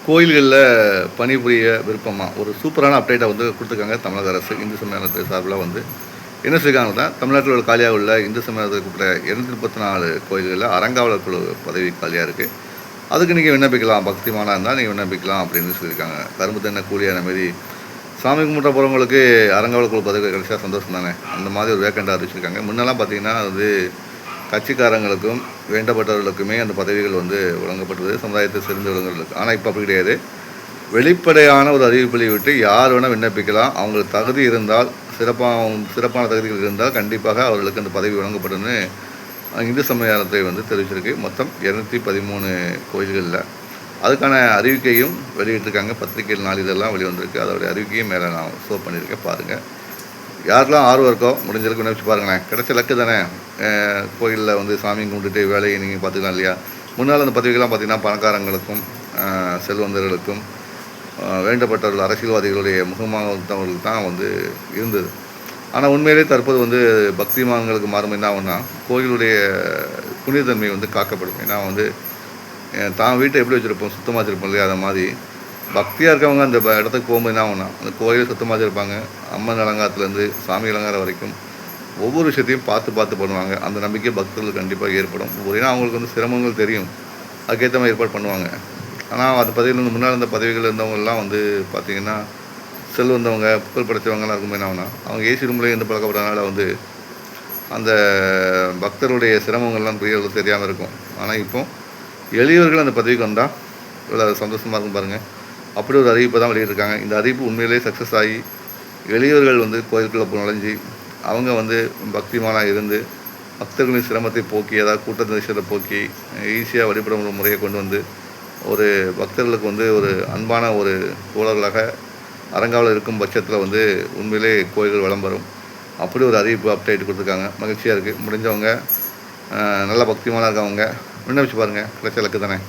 கோயில்களில் பணிபுரிய விருப்பமா ஒரு சூப்பரான அப்டேட்டை வந்து கொடுத்துருக்காங்க தமிழக அரசு. இந்து சமய அறநிலையத்துறை சார்பில் வந்து என்ன செய்யிருக்காங்கன்னா, தமிழ்நாட்டில் உள்ள காலியாக உள்ள இந்து சமய அறநிலையத்துறை 234 கோயில்களில் அறங்காவலர் குழு பதவி காலியாக இருக்குது. அதுக்கு நீங்கள் விண்ணப்பிக்கலாம், பக்திமானாக இருந்தால் நீங்கள் விண்ணப்பிக்கலாம் அப்படின்னு சொல்லியிருக்காங்க. கரும்பு தென்னை கூலியான மாரி சாமி கும்பிட்ட போகிறவங்களுக்கு அறங்காவலர் குழு பதவி கிடைச்சா சந்தோஷம் தானே. அந்த மாதிரி ஒரு வேக்கண்டாக அறிவிச்சிருக்காங்க. முன்னெல்லாம் பார்த்தீங்கன்னா அது கட்சிக்காரங்களுக்கும் வேண்டப்பட்டவர்களுக்குமே அந்த பதவிகள் வந்து வழங்கப்பட்டது, சமுதாயத்தை சேர்ந்த விலங்குகளுக்கு. ஆனால் இப்போ அப்படி கிடையாது. வெளிப்படையான ஒரு அறிவிப்பை விட்டு யார் வேணால் விண்ணப்பிக்கலாம். அவங்களுக்கு தகுதி இருந்தால், சிறப்பான தகுதிகள் இருந்தால் கண்டிப்பாக அவர்களுக்கு அந்த பதவி வழங்கப்படும்னு இந்து சமய அறநிலையத்துறை வந்து தெரிவிச்சிருக்கு. மொத்தம் 213 கோயில்களில் அதுக்கான அறிவிக்கையும் வெளியிட்டிருக்காங்க. பத்திரிகைகள் நாளிதெல்லாம் வெளிவந்திருக்கு. அதோடைய அறிவிக்கையும் மேலே நான் ஷோ பண்ணியிருக்கேன், பாருங்கள். யாரெல்லாம் ஆர்வம் இருக்கோ முடிஞ்சளவுக்கு விண்ணப்பிச்சு பாருங்களேன். கிடைச்ச லக்கு தானே. கோயிலில் வந்து சாமி கும்பிட்டுட்டு வேலையை நீங்கள் பார்த்துக்கலாம் இல்லையா. முன்னால் அந்த பதவிகள்லாம் பார்த்திங்கன்னா பணக்காரங்களுக்கும் செல்வந்தர்களுக்கும் வேண்டப்பட்டவர்கள் அரசியல்வாதிகளுடைய முகமாகத்தவர்களுக்கு தான் வந்து இருந்தது. ஆனால் உண்மையிலே தற்போது வந்து பக்திமான்களுக்கு மாறும் என்ன ஆகும்னா, கோயிலுடைய புனிதத்தன்மை வந்து காக்கப்படும். ஏன்னா வந்து தான் வீட்டை எப்படி வச்சுருப்போம், சுத்தமாக வச்சுருப்போம் இல்லையா. அதை மாதிரி பக்தியாக இருக்கவங்க அந்த இடத்துக்கு போகும்போது என்ன ஆகும்னா, அந்த கோயிலை சுத்தமாக வச்சுருப்பாங்க. அம்மன் அலங்காரத்துலேருந்து சாமி அலங்காரம் வரைக்கும் ஒவ்வொரு விஷயத்தையும் பார்த்து பண்ணுவாங்க. அந்த நம்பிக்கை பக்தர்களுக்கு கண்டிப்பாக ஏற்படும். ஏன்னா அவங்களுக்கு வந்து சிரமங்கள் தெரியும், அதுக்கேற்ற மாதிரி ஏற்பாடு பண்ணுவாங்க. ஆனால் அந்த பதவியில் வந்து முன்னால் இருந்த பதவிகள் இருந்தவங்கெல்லாம் வந்து பார்த்திங்கன்னா செல்வந்தவங்க புகழ் படைத்தவங்கலாம் இருக்கும்போது என்ன ஆகுனா, அவங்க ஏசி ரூம்லேயே இருந்து பழக்கப்படுறதுனால வந்து அந்த பக்தருடைய சிரமங்கள்லாம் பெரிய தெரியாமல் இருக்கும். ஆனால் இப்போ எளியவர்கள் அந்த பதவிக்கு வந்தால் இவ்வளோ சந்தோஷமாக இருக்கும் பாருங்கள். அப்படி ஒரு அறிவிப்பை தான் வெளியிட்டிருக்காங்க. இந்த அறிவிப்பு உண்மையிலே சக்ஸஸ் ஆகி எளியவர்கள் வந்து கோயிலுக்குள்ளே நுழைஞ்சி அவங்க வந்து பக்திமானாக இருந்து பக்தர்களின் சிரமத்தை போக்கி, ஏதாவது கூட்டத்தின் விஷயத்தை போக்கி ஈஸியாக வழிபடும் ஒரு முறையை கொண்டு வந்து ஒரு பக்தர்களுக்கு வந்து ஒரு அன்பான ஒரு தோழர்களாக அறங்காவலர் இருக்கும் பட்சத்தில் வந்து உண்மையிலே கோயில்கள் வளம் வரும். அப்படி ஒரு அறிவிப்பு அப்டேட் கொடுத்துருக்காங்க. மகிழ்ச்சியாக இருக்குது. முடிஞ்சவங்க நல்ல பக்திமானாக இருக்கவங்க விண்ணப்பிச்சு பாருங்கள். கிடைச்ச லக்கு தானே.